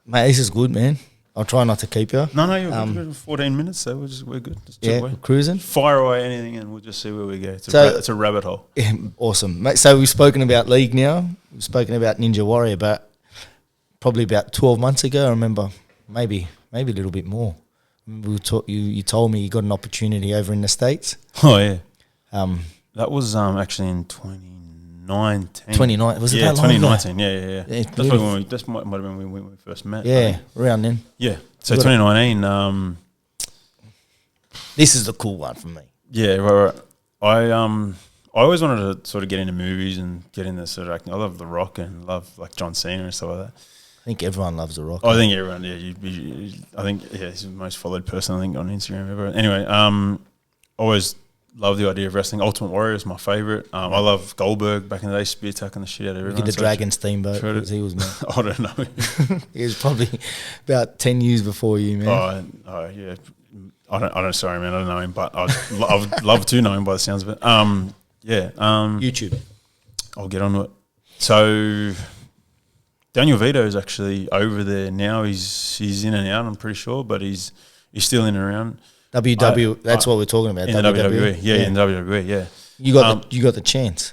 Mate, this is good, man. I'll try not to keep you. No, you're good. 14 minutes, so we're good. Just cruising. Fire away anything, and we'll just see where we go. It's a rabbit hole. Yeah, awesome, mate. So we've spoken about league now. We've spoken about Ninja Warrior, but probably about 12 months ago, I remember, maybe a little bit more. You told me you got an opportunity over in the States. Oh yeah. That was actually in 2019. 2019 was it that long 2019. ago? Yeah. That's probably when might have been when we first met. Yeah, around then. Yeah. So 2019. This is the cool one for me. Yeah, right. I always wanted to sort of get into movies and get into sort of acting. I love The Rock and love like John Cena and stuff like that. I think everyone loves The Rock. I think everyone, I think he's the most followed person I think on Instagram ever. Anyway, always loved the idea of wrestling. Ultimate Warrior is my favourite. I love Goldberg back in the day, spear attacking the shit out of everyone. Look at the Dragon Steamboat, because he was man. I don't know. He was probably about 10 years before you, man. Oh yeah. Sorry, man. I don't know him, but I'd love to know him by the sounds of it. YouTube. I'll get on it. So Daniel Vito is actually over there now. He's in and out, I'm pretty sure, but he's still in and around. That's what we're talking about. In the WWE. Yeah, in the WWE, yeah. You got the chance,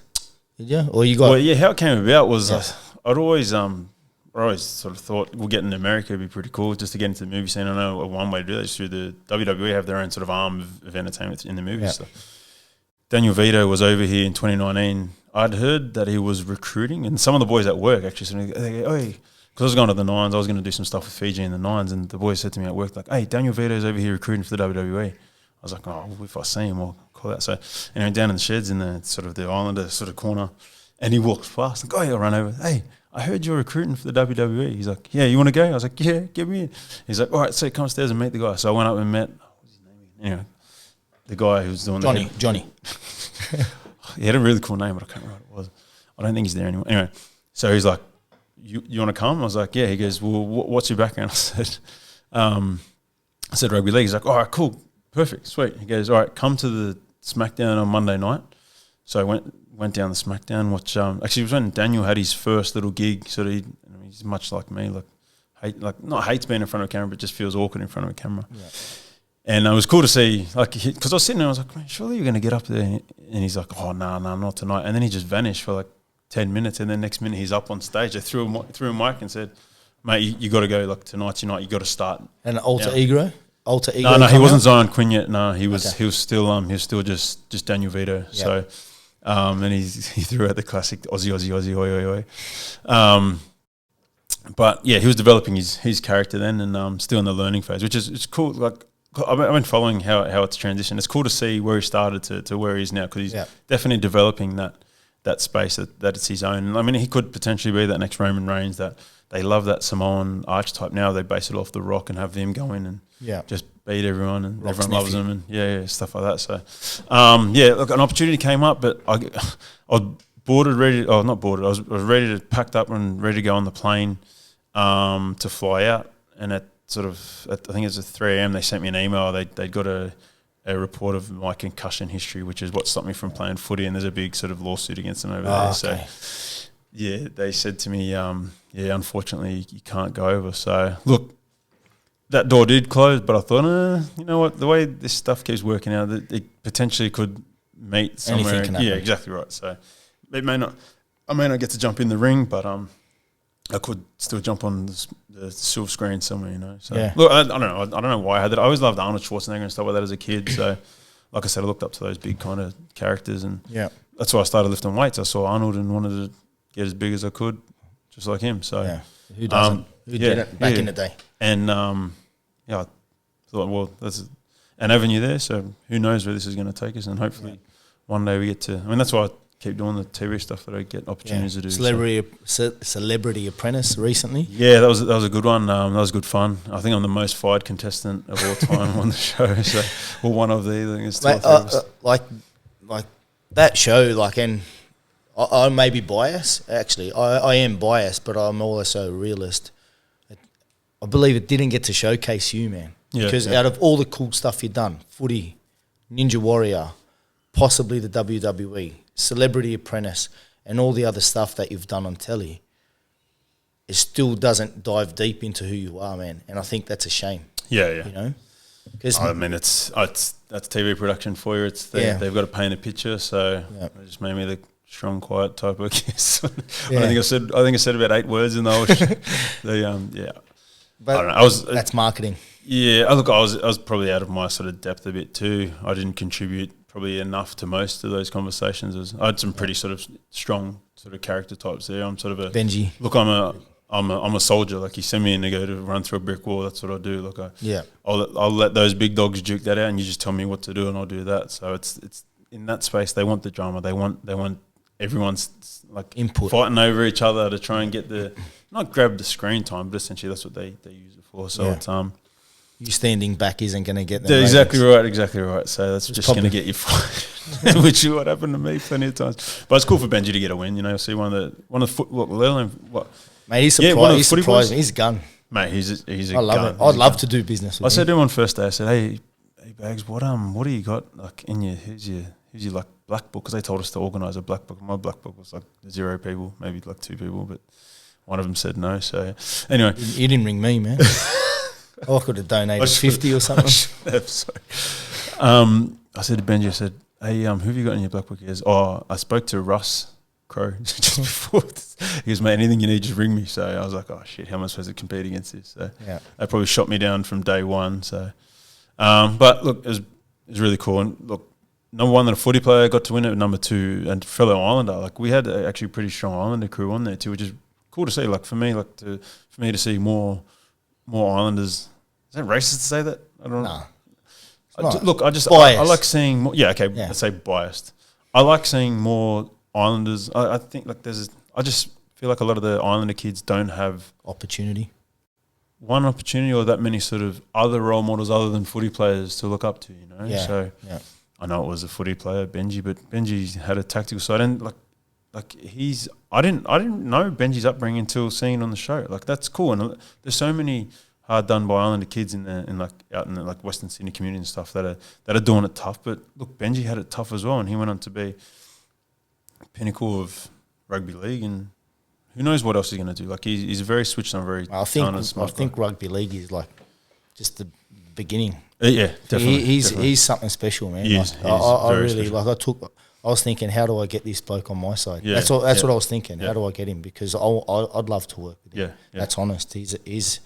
did you? Or you got? Well, yeah. How it came about was I'd always sort of thought, well, getting to America would be pretty cool just to get into the movie scene. I know one way to do that is through the WWE have their own sort of arm of entertainment in the movies. So Daniel Vito was over here in 2019. I'd heard that he was recruiting, and some of the boys at work actually said, "Hey, because I was going to the Nines, I was going to do some stuff with Fiji in the Nines, and the boys said to me at work, like, hey, Daniel Vito's over here recruiting for the WWE. I was like, oh, if I see him, I'll call that. So, anyway, down in the sheds in the sort of the Islander sort of corner, and he walks past, like, oh, he'll run over, hey, I heard you're recruiting for the WWE. He's like, yeah, you want to go? I was like, yeah, get me in. He's like, all right, so come upstairs and meet the guy. So I went up and met, what's his name? Anyway, the guy who was doing Johnny. He had a really cool name, but I can't remember what it was. I don't think he's there anymore. Anyway, so he's like, you want to come? I was like, yeah. He goes, well, what's your background? I said Rugby League. He's like, all right, cool, perfect, sweet. He goes, all right, come to the SmackDown on Monday night. So I went down the SmackDown, which actually it was when Daniel had his first little gig. So he's much like me, not hates being in front of a camera, but just feels awkward in front of a camera. Yeah. And it was cool to see, like, because I was sitting there, I was like, man, surely you're going to get up there. And he's like, oh, no, not tonight. And then he just vanished for like 10 minutes. And then next minute he's up on stage. I threw a mic and said, mate, you got to go, like, tonight's your night. You got to start. And alter ego? No, he wasn't Zion Quinn yet. No, he was still just Daniel Vito. Yep. So, and he threw out the classic Aussie, oi. But yeah, he was developing his character then, and still in the learning phase, which is it's cool. Like, I've been following how it's transitioned. It's cool to see where he started to where he is now, because he's definitely developing that space that it's his own. I mean, he could potentially be that next Roman Reigns. That they love that Samoan archetype now. They base it off The Rock and have them go in and just beat everyone, and Rock's everyone loves them, and stuff like that. So, look, an opportunity came up, but I was I was ready to packed up and ready to go on the plane to fly out, and I think it was at 3 a.m. they sent me an email. They'd got a report of my concussion history, which is what stopped me from playing footy, and there's a big sort of lawsuit against them over there. Okay. So, they said to me, unfortunately, you can't go over. So, look, that door did close, but I thought, you know what, the way this stuff keeps working out, it potentially could meet somewhere. Anything can happen. Yeah, exactly right. So, I may not get to jump in the ring, but I could still jump on the silver screen somewhere, you know. So look, I don't know why I had that. I always loved Arnold Schwarzenegger and stuff like that as a kid. So, like I said, I looked up to those big kind of characters, and that's why I started lifting weights. I saw Arnold and wanted to get as big as I could, just like him. So who doesn't? Who did it back in the day? And I thought, well, that's an avenue there. So who knows where this is going to take us, and hopefully one day we get to. I mean, that's why I keep doing the TV stuff, that I get opportunities to do. Celebrity Apprentice recently. Yeah, that was a good one. That was good fun. I think I'm the most fired contestant of all time on the show. So, well, one of the, I think it's like that show. And I may be biased. Actually, I am biased, but I'm also a realist. I believe it didn't get to showcase you, man. Because out of all the cool stuff you've done, footy, Ninja Warrior, possibly the WWE, Celebrity Apprentice, and all the other stuff that you've done on telly, it still doesn't dive deep into who you are, man. And I think that's a shame. Yeah. You know? Cause I mean, that's TV production for you. It's they've got to paint a picture, so it just made me the strong, quiet type, I guess. I think I said about 8 words in the whole But I don't know. That's marketing. Yeah, look, I was probably out of my sort of depth a bit too. I didn't contribute probably enough to most of those conversations. I had some pretty sort of strong sort of character types there. I'm sort of a Benji. Look, I'm a soldier. Like, you send me in to go to run through a brick wall, that's what I do. Like, I'll let those big dogs duke that out, and you just tell me what to do, and I'll do that. So it's in that space. They want the drama. They want everyone's like input, fighting over each other to try and get not grab the screen time, but essentially that's what they use it for. So it's you standing back isn't going to get them. Exactly right. So that's just going to get you fired, which is what happened to me plenty of times. But it's cool for Benji to get a win. You know, see one of the foot. What? Mate, he's surprised. He's a gun. Mate, he's a I love gun. it. I'd love to do business with him. I said to him on first day, I said, hey Bags, what do you got like in your who's your like black book? Because they told us to organise a black book. My black book was like 0 people, maybe like 2 people, but one of them said no. So anyway, you didn't ring me, man. I could have donated 50 or something. Sorry. I said to Benji, I said, hey, who have you got in your black book? He goes, I spoke to Russ Crowe just before. He goes, mate, anything you need, just ring me. So I was like, oh shit, how am I supposed to compete against this? So they probably shot me down from day one. So, but look, it was really cool. And look, number 1, that a footy player got to win it. Number 2, and fellow Islander. Like, we had actually a pretty strong Islander crew on there too, which is cool to see. Like for me to see more Islanders. Is that racist to say that? I don't know. Look, I like seeing more. Yeah, okay. Let's say biased. I like seeing more Islanders. I think like I just feel like a lot of the Islander kids don't have one opportunity or that many sort of other role models other than footy players to look up to, you know? Yeah. So I know it was a footy player, Benji, but Benji had a tactical side, and I didn't know Benji's upbringing until seeing it on the show. Like that's cool, and there's so many hard done by Islander kids out in the Western Sydney community and stuff that are doing it tough. But look, Benji had it tough as well, and he went on to be pinnacle of rugby league, and who knows what else he's going to do. Like he's very switched on, very. I think rugby league is like just the beginning. Yeah, definitely. He's something special, man. He I really special. I was thinking, how do I get this bloke on my side? Yeah, that's what I was thinking. Yeah. How do I get him? Because I'd love to work with him. Yeah. That's honest. He's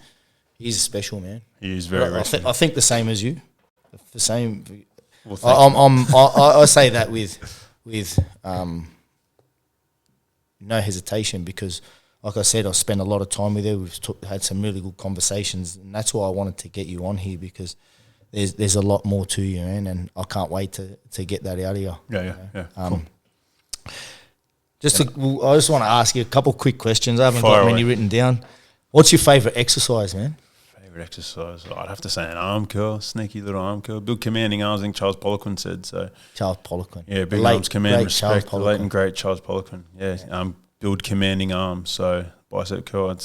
special, man. He is very. I think the same as you. The same. Well, I say that with no hesitation, because, like I said, I spent a lot of time with you. We've had some really good conversations, and that's why I wanted to get you on here, because there's a lot more to you, man, and I can't wait to get that out of you. Yeah. Cool. I just want to ask you a couple quick questions. I haven't got many written down. What's your favourite exercise, man? Favourite exercise? I'd have to say an arm curl, sneaky little arm curl. Build commanding arms, I think Charles Poliquin said so. Charles Poliquin. Yeah, big arms, command, respect. The late and great Charles Poliquin. Yeah. Build commanding arms, so bicep curl.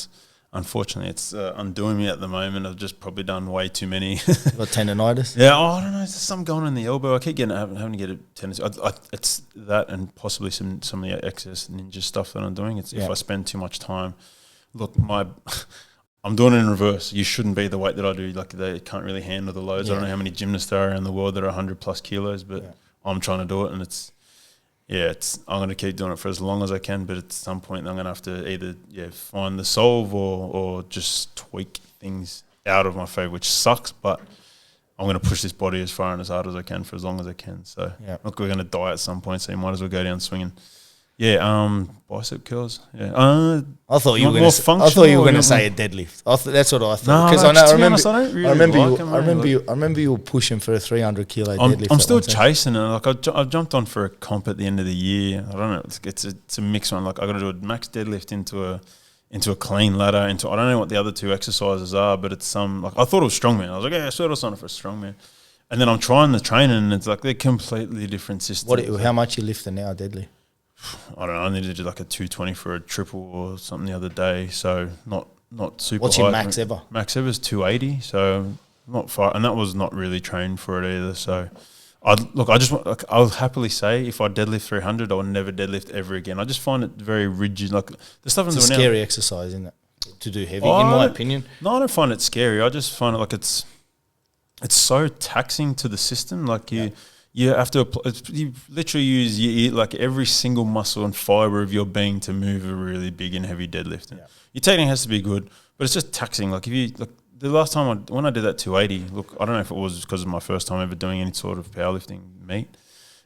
Unfortunately, it's undoing me at the moment. I've just probably done way too many. Got tendonitis? Yeah, I don't know. There's something going on in the elbow. I keep having to get a tendonitis. It's that, and possibly some of the excess ninja stuff that I'm doing. It's if I spend too much time. Look, I'm doing it in reverse. You shouldn't be the weight that I do. Like they can't really handle the loads. I don't know how many gymnasts there are around the world that are 100+ kilos, but I'm trying to do it, and I'm going to keep doing it for as long as I can, but at some point I'm going to have to either find the solve or just tweak things out of my favour, which sucks, but I'm going to push this body as far and as hard as I can for as long as I can. So look, we're going to die at some point, so you might as well go down swinging. Yeah, bicep curls. Yeah, I thought you were going to say a deadlift. That's what I thought. Because I remember you were pushing for a 300 kilo deadlift. I'm still chasing it. Like I jumped on for a comp at the end of the year. I don't know. It's a mixed one. Like I got to do a max deadlift into a clean ladder. I don't know what the other two exercises are, but it's some like I thought it was strongman. I was like, I sort of signed up for a strongman. And then I'm trying the training, and it's like they're completely different systems. How much you lifting now, deadly? I don't know. I needed to do like a 220 for a triple or something the other day, so not super. What's your max ever? Max ever is 280, so not far, and that was not really trained for it either. So, I'll happily say if I deadlift 300, I will never deadlift ever again. I just find it very rigid. Like the stuff I'm doing now. It's a scary exercise, isn't it? To do heavy, in my opinion. No, I don't find it scary. I just find it like it's so taxing to the system. Like you have to you literally use like every single muscle and fiber of your being to move a really big and heavy deadlift. And your technique has to be good, but it's just taxing. Like the last time when I did that 280, look, I don't know if it was because of my first time ever doing any sort of powerlifting meet.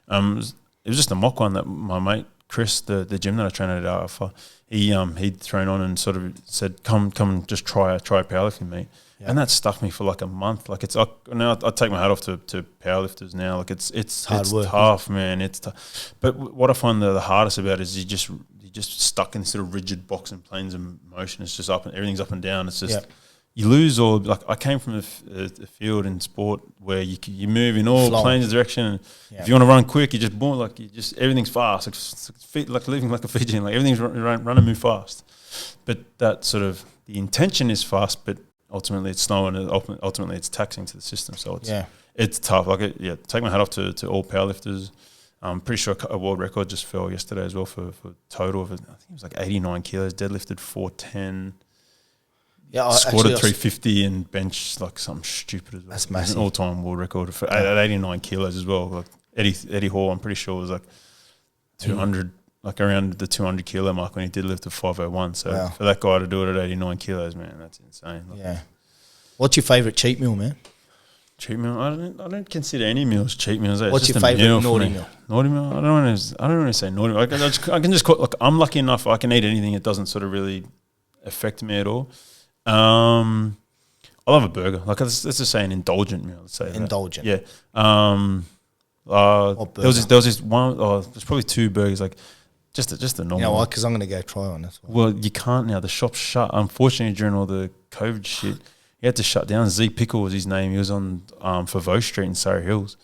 It was just a mock one that my mate Chris, the gym that I train at Alpha, he'd thrown on and sort of said, "Come, just try a powerlifting meet." Yeah. And that stuck me for like a month. Like now I take my hat off to powerlifters now. Like it's hard work, tough, man. It's tough. But what I find the hardest about it is you're just stuck in sort of rigid box and planes of motion. It's just everything's up and down. It's just you lose all. Like I came from a field in sport where you move in all planes of direction. And if you want to run quick, everything's fast. Like living like a Fijian. Like everything's run and move fast. But that sort of the intention is fast, but ultimately it's slow and ultimately it's taxing to the system. So it's tough. Like take my hat off to all powerlifters. I'm pretty sure a world record just fell yesterday as well for total of it. I think it was like 89 kilos, deadlifted 410. Yeah, squatted 350 and benched like something stupid as well. That's massive. An all-time world record at 89 kilos as well. Like Eddie Hall, I'm pretty sure was like 200, like around the 200 kilo mark when he did lift to 501. So for that guy to do it at 89 kilos, man, that's insane. Like, what's your favourite cheat meal, man? Cheat meal? I don't consider any meals cheat meals. What's your favourite naughty meal? Naughty meal? I don't want to say naughty meal. I can just call, like I'm lucky enough I can eat anything. It doesn't sort of really affect me at all. I love a burger. Like let's just say an indulgent meal. Let's say Indulgent. That. Yeah. There was this one. Oh, there's probably 2 burgers. Like just a normal. You know one. why? Because I'm going to go try one. That's why. Well, you can't now. The shop's shut. Unfortunately, during all the COVID shit, he had to shut down. Z Pickle was his name. He was on Favo Street in Surrey Hills.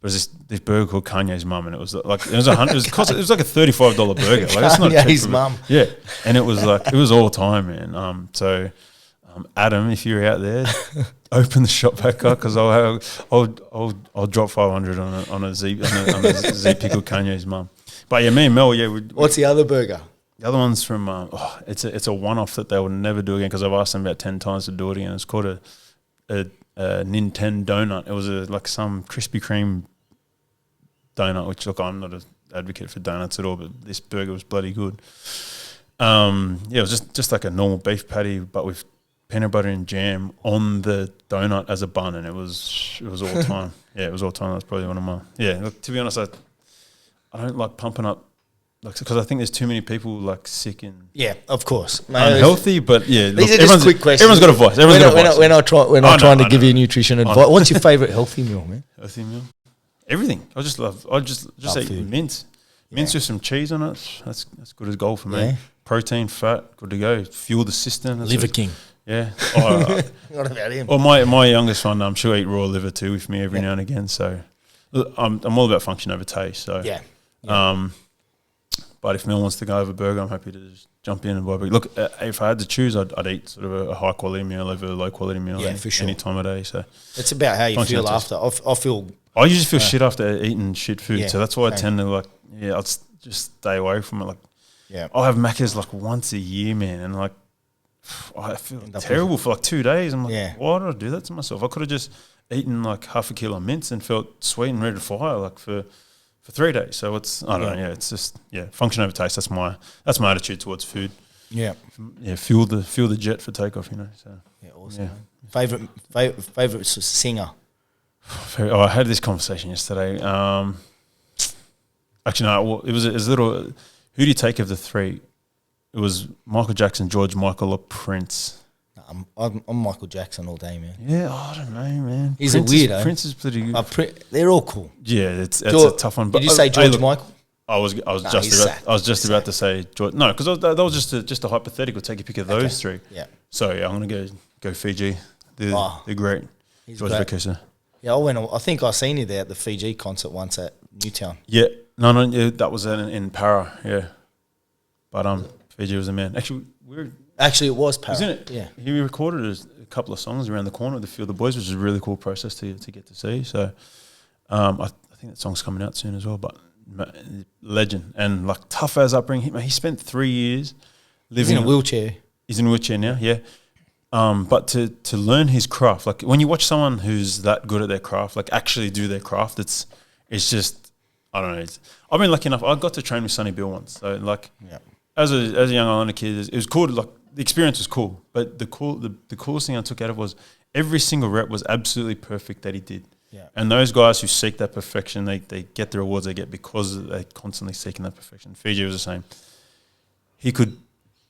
There was this burger called Kanye's mum, and it was like it was like a $35 burger. Like it's not Kanye's mum. Yeah, and it was all time, man. So Adam, if you're out there, open the shop back up because I'll drop 500 on a Z Pickle Kanye's mum. But yeah, me and Mel, What's the other burger? The other one's from it's a one-off that they will never do again because I've asked them about 10 times to do it again. It's called a Nintendo donut. It was like some Krispy Kreme donut, which look, I'm not an advocate for donuts at all, but this burger was bloody good. It was just like a normal beef patty, but with peanut butter and jam on the donut as a bun, and it was all time. Yeah, it was all time. That's probably one of my Look, to be honest, I don't like pumping up. Because I think there's too many people like sick and of course, unhealthy. But yeah, these are just quick questions. Everyone's got a voice. We're not trying to give you nutrition advice. What's your favourite healthy meal, man? Healthy meal, everything. I just eat food. Mince with some cheese on it. That's good as gold for me. Yeah. Protein, fat, good to go. Fuel the system. Liver King. Yeah. What about him? Well, my youngest one, she'll eat raw liver too with me every now and again. So I'm all about function over taste. So but if Mel wants to go over burger, I'm happy to just jump in and buy a burger. Look, if I had to choose, I'd eat sort of a high quality meal over a low quality meal for sure. any time of day. So it's about how you feel after. I usually feel shit after eating shit food, so that's why I tend to I'll just stay away from it. I'll have Macca's like once a year, man, and like I feel terrible for like 2 days. I'm like, why did I do that to myself? I could have just eaten like half a kilo of mince and felt sweet and ready to fire like for 3 days. So I don't know. Yeah, it's just function over taste. That's my attitude towards food. Yeah, fuel the jet for takeoff. So awesome. Yeah. Favorite singer. I had this conversation yesterday. Actually, no. It was a little. Who do you take of the 3? It was Michael Jackson, George Michael, or Prince. I'm Michael Jackson all day, man. Yeah, I don't know, man. He's a weirdo. Prince is pretty good. They're all cool. Yeah, it's a tough one. But did you say George Michael? I was just about to say George. No, because that was just a hypothetical. Take a pick of those 3. Yeah. So I'm gonna go Fiji. They're great. George Vunakece. Yeah, I think I seen you there at the Fiji concert once at Newtown. Yeah. No, that was in Para. Yeah. But Fiji was a man. Actually, it was Para. Isn't it? Yeah. He recorded a couple of songs around the corner with a few of the boys, which is a really cool process to get to see. So I think that song's coming out soon as well. But legend and like tough as upbringing. He spent 3 years living in a wheelchair. He's in a wheelchair now. Yeah. But to learn his craft, like when you watch someone who's that good at their craft, like actually do their craft, it's just I don't know. I've been lucky enough. I got to train with Sonny Bill once, so like as a young Islander kid, it was cool. Like the experience was cool, but the coolest thing I took out of it was every single rep was absolutely perfect that he did. Yeah. And those guys who seek that perfection, they get the rewards they get because they're constantly seeking that perfection. Fiji was the same. He could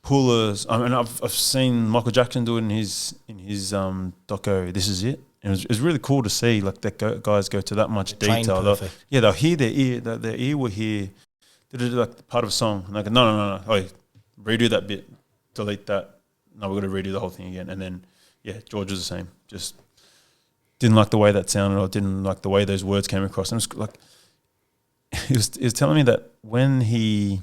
pull I've seen Michael Jackson do it in his doco. This Is It. And it was really cool to see like that guys go to that much detail. They'll hear their ear. Their ear will hear. They do like part of a song. And they go, no. Oh, redo that bit. Delete that. No, we're going to redo the whole thing again. And then George was the same. Just didn't like the way that sounded, or didn't like the way those words came across. And it was like he was telling me that when he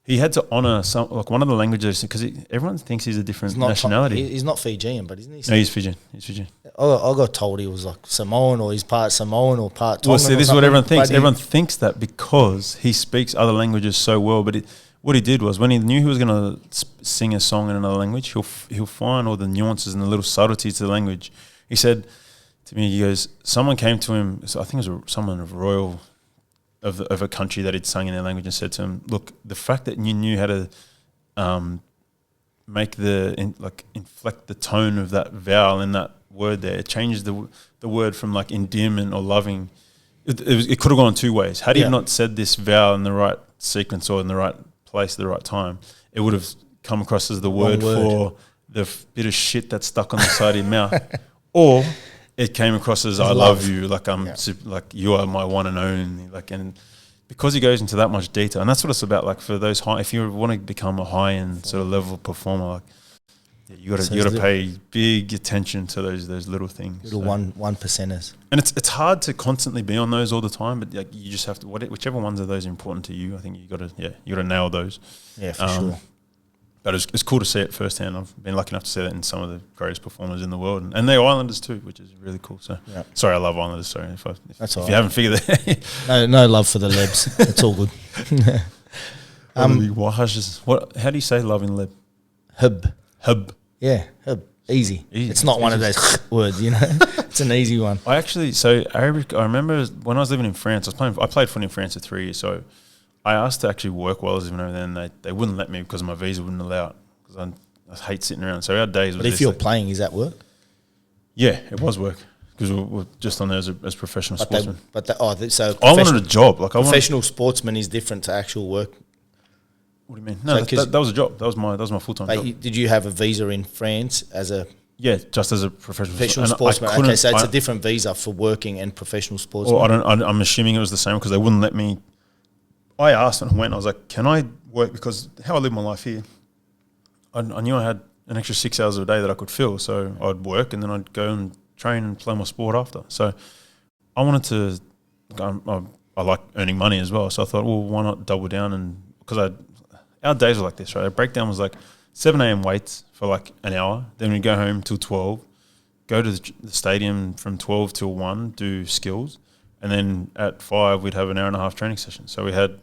had to honour one of the languages because everyone thinks he's a different nationality. He's not Fijian, but isn't he? No, he's Fijian. He's Fijian. I got told he was like Samoan, or he's part Samoan or part Tongan. Well, see, this is what everyone thinks. Everyone thinks that because he speaks other languages so well. But what he did was when he knew he was going to sing a song in another language, he'll find all the nuances and the little subtleties to the language. He said to me, he goes, someone came to him, so I think it was someone of royal of a country that he'd sung in their language and said to him, look, the fact that you knew how to inflect the tone of that vowel in that word there, it changes the word from like endearment or loving. It could have gone 2 ways. Had he not said this vowel in the right sequence or in the right place at the right time, it would have come across as the Wrong word word. for the bit of shit that's stuck on the side of your mouth, or it came across as I love you, like like you are my one and only, like, and because he goes into that much detail, and that's what it's about. Like for those high, if you want to become a high end sort of level performer, like you got to pay big attention to those little things, little one percenters. And it's hard to constantly be on those all the time, but like you just have to whichever ones of those are important to you. I think you got to nail those. Yeah, for sure. But it's cool to see it firsthand. I've been lucky enough to see that in some of the greatest performers in the world, and they're Islanders too, which is really cool. So, sorry, I love Islanders. Sorry if you haven't figured that. No love for the Lebs. It's all good. How do you say love in Leb? Hub. Yeah, hub. Easy. It's not one of those words, you know. It's an easy one. Arabic. I remember when I was living in France. I played footy in France for 3 years. So I asked to actually work while I was living over there, and they wouldn't let me because my visa wouldn't allow it. Because I hate sitting around. So our days. But if you're playing, is that work? Yeah, it was work because we're just on there as professional sportsmen. So I wanted a job. Like professional sportsman is different to actual work. What do you mean? No, that was a job. That was my full time job. Did you have a visa in France as a? Yeah, just as a professional sportsman. Okay, so it's a different visa for working and professional sportsman. Well, I'm assuming it was the same because they wouldn't let me. I asked and I went. I was like, "Can I work?" Because how I live my life here, I knew I had an extra 6 hours a day that I could fill. So I'd work and then I'd go and train and play my sport after. So I wanted to. I like earning money as well. So I thought, well, why not double down? And because our days were like this, right? Our breakdown was like 7 a.m. weights for like an hour. Then we'd go home till 12, go to the stadium from 12 till 1, do skills. And then at 5, we'd have an hour and a half training session. So we had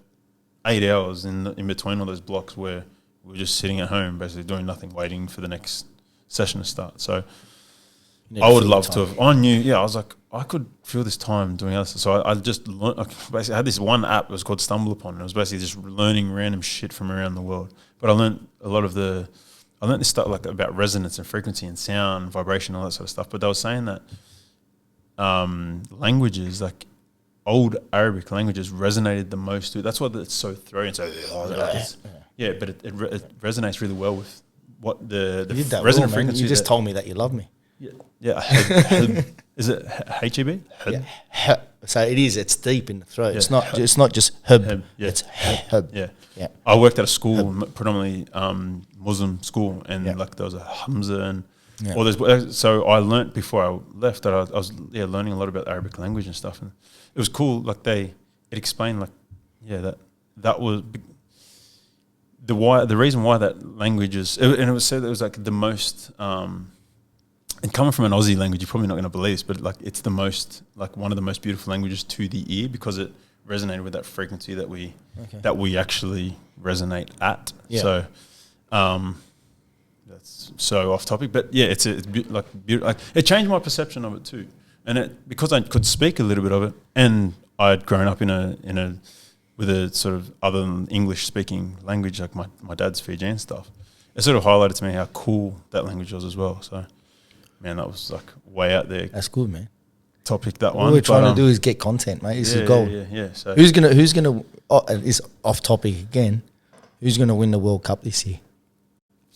8 hours in between all those blocks where we were just sitting at home, basically doing nothing, waiting for the next session to start. So I would love to have. I was like, I could fill this time doing other stuff. So I just learned, basically had this one app. It was called Stumble Upon. It was basically just learning random shit from around the world. But I learned a lot of I learned this stuff like about resonance and frequency and sound, vibration, all that sort of stuff. But they were saying that languages, like old Arabic languages, resonated the most. That's why it's so throaty and so. But it resonates really well with what the resonant frequency. You just told me that you love me. Yeah. Is it HEB? Yeah. So it is. It's deep in the throat. Yeah. It's not just hub. Yeah. It's hub. Yeah. I worked at a school, predominantly Muslim school, and like there was a Hamza and all those. So I learnt before I left that I was learning a lot about Arabic language and stuff, and it was cool. Like it explained that was the reason why that language is, and it was said that it was like the most. And coming from an Aussie language, you're probably not going to believe this, but like it's the most, like one of the most beautiful languages to the ear because it resonated with that frequency that we actually resonate at. Yeah. So, that's so off topic, but yeah, it's like it changed my perception of it too, and because I could speak a little bit of it, and I'd grown up with a sort of other than English speaking language, like my dad's Fijian stuff. It sort of highlighted to me how cool that language was as well. So. Man, that was like way out there. That's good, man. Topic that one. All we're trying to do is get content, mate. This is gold. Yeah. So who's gonna? It's off topic again. Who's gonna win the World Cup this year?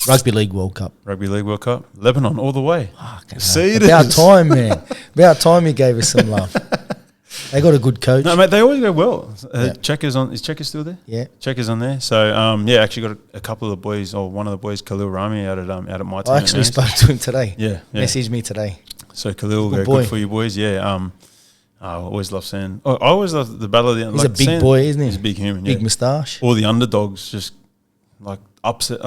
Rugby League World Cup. Lebanon all the way. See, about time, man. About time you gave us some love. They got a good coach. No, mate, they always go well. Checkers on. Is Checkers still there? Yeah. Checkers on there. So, actually got a couple of the boys, or one of the boys, Khalil Rami, out at my team. I actually spoke to him today. Yeah. Messaged me today. So, Khalil, good for you boys. Yeah. I always love seeing. I always love the battle of the. He's a big boy, isn't he? He's a big human. Big moustache. All the underdogs just like upset,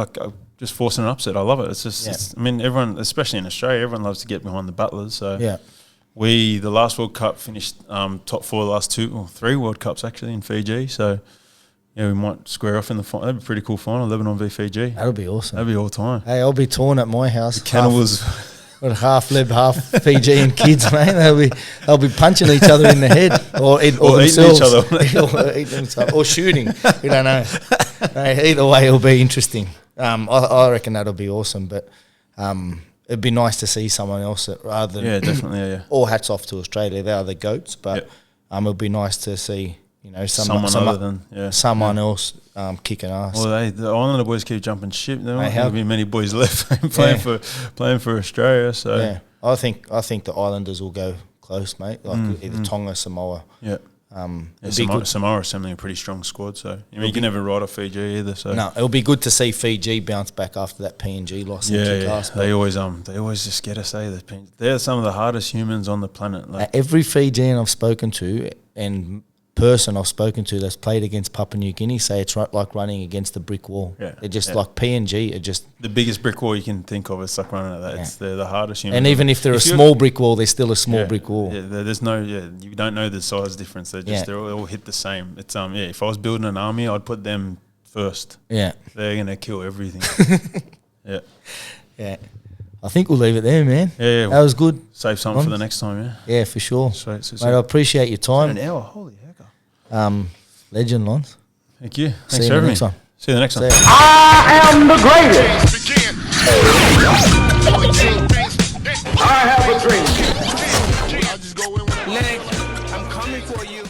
just forcing an upset. I love it. It's just. I mean, everyone, especially in Australia, everyone loves to get behind the battlers. So yeah. The last World Cup finished top 4 the last 2 or 3 World Cups actually in Fiji. So, yeah, we might square off in the final. That'd be a pretty cool final, Lebanon v Fiji. That'll be awesome. That'd be all time. Hey, I'll be torn at my house. The cannibals. Half Leb, half Fijian kids, man. They'll be punching each other in the head or themselves. Eating each other. or shooting. We don't know. Either way, it'll be interesting. I reckon that'll be awesome, but... it'd be nice to see someone else rather than... Yeah, definitely, yeah. All hats off to Australia. They are the GOATs, but it'd be nice to see Someone other than someone else kicking ass. Well, the Islander boys keep jumping ship. There Hey, won't be many boys left playing for Australia. So yeah, I think the Islanders will go close, mate. Like either Tonga, Samoa. yeah. Samoa are assembling a pretty strong squad, so you can never ride off Fiji either. So no, it'll be good to see Fiji bounce back after that PNG loss. They always just get us. They're some of the hardest humans on the planet. Every Fijian I've spoken to and person I've spoken to that's played against Papua New Guinea say it's like running against a brick wall. Yeah, they're just like PNG are just the biggest brick wall you can think of. It's like running at that. They're the hardest humans. And even if they're a small brick wall, they're still a small brick wall. Yeah, there's no. Yeah, you don't know the size difference. They all hit the same. It's If I was building an army, I'd put them first. Yeah, they're gonna kill everything. Yeah. I think we'll leave it there, man. Yeah, that was good. Save something for the next time. Yeah, for sure. Sweet. Mate, I appreciate your time. An hour, holy heck. Legend, Lons. Thank you. Thanks See you for having me. next time. See you the next time. I am the greatest. I have a dream. Leg, I'm coming for you.